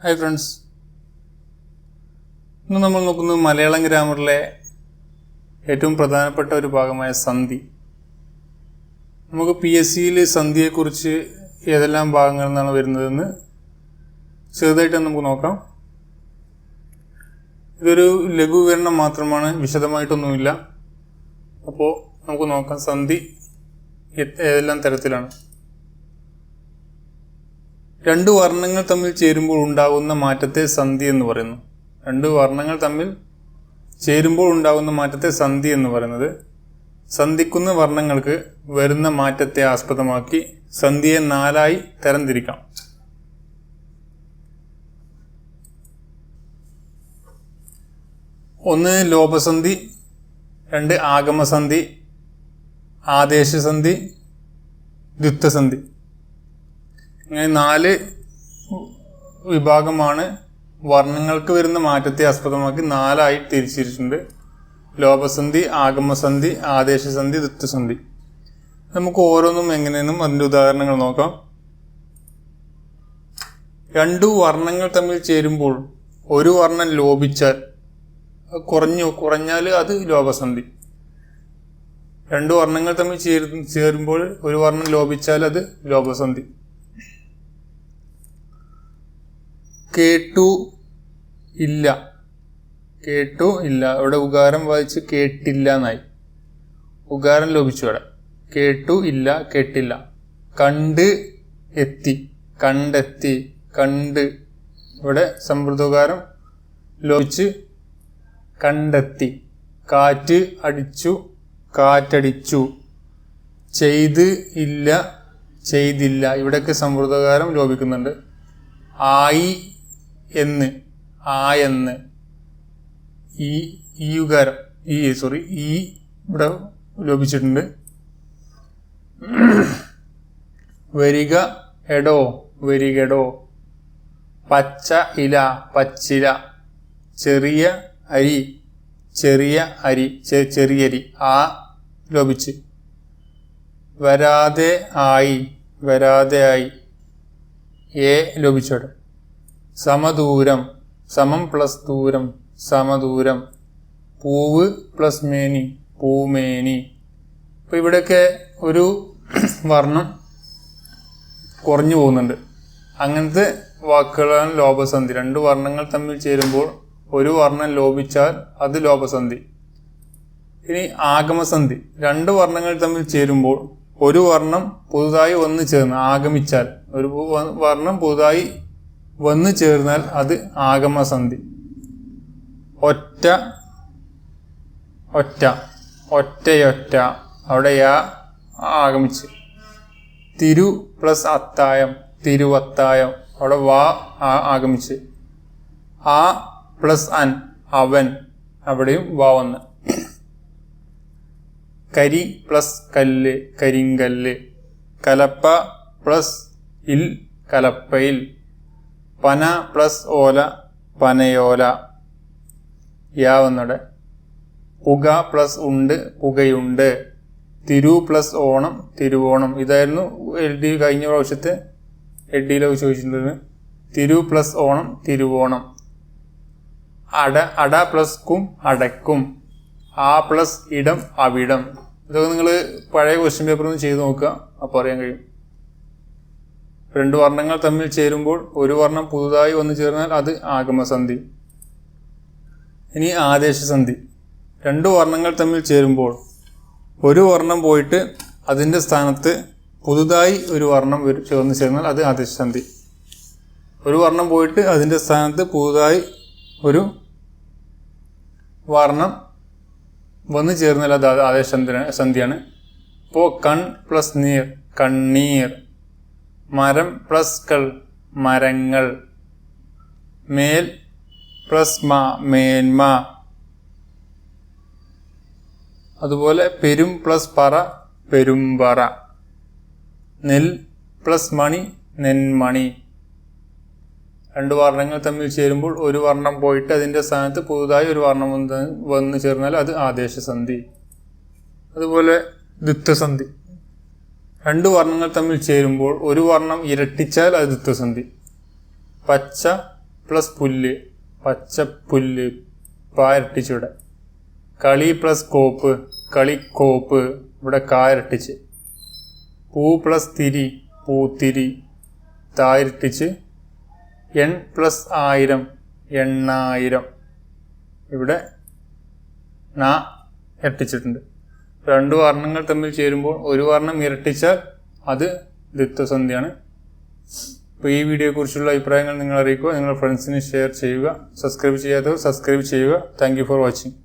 Hi friends, ഇന്ന് നമ്മൾ നോക്കുന്നത് മലയാളം ഗ്രാമറിലെ ഏറ്റവും പ്രധാനപ്പെട്ട ഒരു ഭാഗമായ സന്ധി. നമുക്ക് PSCയിൽ സന്ധിയെക്കുറിച്ച് ഏതെല്ലാം ഭാഗങ്ങളിൽ നിന്നാണ് വരുന്നതെന്ന് ചെറുതായിട്ട് നമുക്ക് നോക്കാം. ഇതൊരു ലഘുവിവരണം മാത്രമാണ്, വിശദമായിട്ടൊന്നുമില്ല. അപ്പോൾ നമുക്ക് നോക്കാം സന്ധി ഏതെല്ലാം തരത്തിലാണ്. രണ്ട് വർണ്ണങ്ങൾ തമ്മിൽ ചേരുമ്പോൾ ഉണ്ടാകുന്ന മാറ്റത്തെ സന്ധി എന്ന് പറയുന്നു. രണ്ട് വർണ്ണങ്ങൾ തമ്മിൽ ചേരുമ്പോൾ ഉണ്ടാകുന്ന മാറ്റത്തെ സന്ധി എന്ന് പറയുന്നത്. സന്ധിക്കുന്ന വർണ്ണങ്ങൾക്ക് വരുന്ന മാറ്റത്തെ ആസ്പദമാക്കി സന്ധിയെ 4 തരംതിരിക്കാം. ഒന്ന് ലോപസന്ധി, 2 ആഗമസന്ധി, ആദേശസന്ധി, ദ്വിത്വസന്ധി. ഇങ്ങനെ 4 വിഭാഗമാണ് വർണ്ണങ്ങൾക്ക് വരുന്ന മാറ്റത്തെ ആസ്പദമാക്കി 4 തിരിച്ചിട്ടുണ്ട്. ലോപസന്ധി, ആഗമസന്ധി, ആദേശസന്ധി, ദ്വിത്വസന്ധി. നമുക്ക് ഓരോന്നും എങ്ങനെയെന്നും അതിൻ്റെ ഉദാഹരണങ്ങൾ നോക്കാം. 2 വർണ്ണങ്ങൾ തമ്മിൽ ചേരുമ്പോൾ ഒരു വർണ്ണം ലോപിച്ചാൽ കുറഞ്ഞാൽ അത് ലോപസന്ധി. 2 വർണ്ണങ്ങൾ തമ്മിൽ ചേരുമ്പോൾ ഒരു വർണ്ണം ലോപിച്ചാൽ അത് ലോപസന്ധി. കേട്ടു ഇല്ല, കേട്ടു ഇല്ല. ഇവിടെ ഉകാരം വായിച്ച് കേട്ടില്ല എന്നായി. ഉകാരം ലോപിച്ചു. ഇവിടെ കേട്ടു ഇല്ല, കേട്ടില്ല. കണ്ട് എത്തി, കണ്ടെത്തി, കണ്ട്. ഇവിടെ സമ്പ്രദോകാരം ലോപിച്ച് കണ്ടെത്തി. കാറ്റ് അടിച്ചു, കാറ്റടിച്ചു. ചെയ്ത് ഇല്ല, ചെയ്തില്ല. ഇവിടെയൊക്കെ സമ്പ്രദോകാരം ലോപിക്കുന്നുണ്ട്. ആയി എന്ന്, ആയെന്ന്. ഈ ഉകാരം ഈ ഇവിടെ ലോപിച്ചിട്ടുണ്ട്. വരിക എടോ, വരികടോ. പച്ച ഇല, പച്ചില. ചെറിയ അരി, ചെറിയ അരി, ചെറിയരി. ആ ലോപിച്ച്. വരാതെ ആയി, വരാതെ ആയി. ഏ ലോപിച്ചോടെ. സമദൂരം, സമം പ്ലസ് ദൂരം, സമദൂരം. പൂവ് പ്ലസ് മേനി, പൂമേനി. ഇപ്പം ഇവിടെയൊക്കെ ഒരു വർണ്ണം കുറഞ്ഞു പോകുന്നുണ്ട്. അങ്ങനത്തെ വാക്കുകളാണ് ലോപസന്ധി. 2 വർണ്ണങ്ങൾ തമ്മിൽ ചേരുമ്പോൾ ഒരു വർണ്ണം ലോപിച്ചാൽ അത് ലോപസന്ധി. ഇനി ആഗമസന്ധി. 2 വർണ്ണങ്ങൾ തമ്മിൽ ചേരുമ്പോൾ ഒരു വർണ്ണം പുതുതായി വന്നു ചേർന്ന്, ആഗമിച്ചാൽ ഒരു വർണ്ണം പുതുതായി വന്നു ചേർന്നാൽ അത് ആഗമസന്ധി. ഒറ്റ, ഒറ്റ, ഒറ്റയൊറ്റ. അവിടെ ആഗമിച്ച്. തിരു പ്ലസ് അത്തായം, തിരുവത്തായം. അവിടെ വാ ആഗമിച്ച്. ആ പ്ലസ് അൻ, അവൻ. അവിടെയും വാ വന്ന്. കരി പ്ലസ് കല്ല്, കരിങ്കല്ല്. കലപ്പ പ്ലസ് ഇൽ, കലപ്പയിൽ. പന പ്ലസ് ഓല, പനയോല. യാവുന്നവിടെ. പുക പ്ലസ് ഉണ്ട്, പുകയുണ്ട്. തിരു പ്ലസ് ഓണം, തിരുവോണം. ഇതായിരുന്നു LD കഴിഞ്ഞ പ്രാവശ്യത്തെ LDയിലൊക്കെ ചോദിച്ചിട്ടുള്ളത്. തിരു പ്ലസ് ഓണം, തിരുവോണം. അട പ്ലസ് കും, അടക്കും. ആ പ്ലസ് ഇടം, അവിടം. ഇതൊക്കെ നിങ്ങൾ പഴയ ക്വസ്റ്റ്യൻ പേപ്പറിൽ നിന്ന് ചെയ്ത് നോക്കുക, അപ്പോൾ അറിയാൻ കഴിയും. 2 വർണ്ണങ്ങൾ തമ്മിൽ ചേരുമ്പോൾ ഒരു വർണ്ണം പുതുതായി വന്നു ചേർന്നാൽ അത് ആഗമസന്ധി. ഇനി ആദേശസന്ധി. 2 വർണ്ണങ്ങൾ തമ്മിൽ ചേരുമ്പോൾ ഒരു വർണ്ണം പോയിട്ട് അതിൻ്റെ സ്ഥാനത്ത് പുതുതായി ഒരു വർണ്ണം വന്നു ചേർന്നാൽ അത് ആദേശസന്ധി. ഒരു വർണ്ണം പോയിട്ട് അതിൻ്റെ സ്ഥാനത്ത് പുതുതായി ഒരു വർണ്ണം വന്നു ചേർന്നാൽ അത് ആദേശസന്ധിയാണ്. ഇപ്പോൾ കൺ പ്ലസ് നീർ, കണ്ണീർ. മരം പ്ലസ് കൾ, മരങ്ങൾ. മേൽ പ്ലസ് മ, മേന്മ. അതുപോലെ പെരും പ്ലസ് പറ, പെരുമ്പറ. നെൽ പ്ലസ് മണി, നെന്മണി. 2 വർണ്ണങ്ങൾ തമ്മിൽ ചേരുമ്പോൾ ഒരു വർണ്ണം പോയിട്ട് അതിൻ്റെ സ്ഥാനത്ത് പുതുതായി ഒരു വർണ്ണം വന്നു ചേർന്നാൽ അത് ആദേശസന്ധി. അതുപോലെ ദ്വിത്വസന്ധി. 2 വർണ്ണങ്ങൾ തമ്മിൽ ചേരുമ്പോൾ ഒരു വർണ്ണം ഇരട്ടിച്ചാൽ അത് ദ്വിത്വസന്ധി. പച്ച പ്ലസ് പുല്ല്, പച്ചപ്പുല്ല്, പാ ഇരട്ടിച്ച് ഇവിടെ. കളി പ്ലസ് കോപ്പ്, കളിക്കോപ്പ്, ഇവിടെ കാ ഇരട്ടിച്ച്. പൂ പ്ലസ് തിരി, പൂത്തിരി, താ ഇരട്ടിച്ച്. എൺ പ്ലസ് 1000, എണ്ണായിരം, ഇവിടെ നാ ഇരട്ടിച്ചിട്ടുണ്ട്. രണ്ട് വർണ്ണങ്ങൾ തമ്മിൽ ചേരുമ്പോൾ ഒരു വർണ്ണം ഇരട്ടിച്ചാൽ അത് ദ്വിത്വസന്ധിയാണ്. അപ്പോൾ ഈ വീഡിയോയെക്കുറിച്ചുള്ള അഭിപ്രായങ്ങൾ നിങ്ങൾ അറിയിക്കുക, നിങ്ങളുടെ ഫ്രണ്ട്സിന് ഷെയർ ചെയ്യുക. സബ്സ്ക്രൈബ് ചെയ്യാത്തവർ സബ്സ്ക്രൈബ് ചെയ്യുക. Thank you for watching.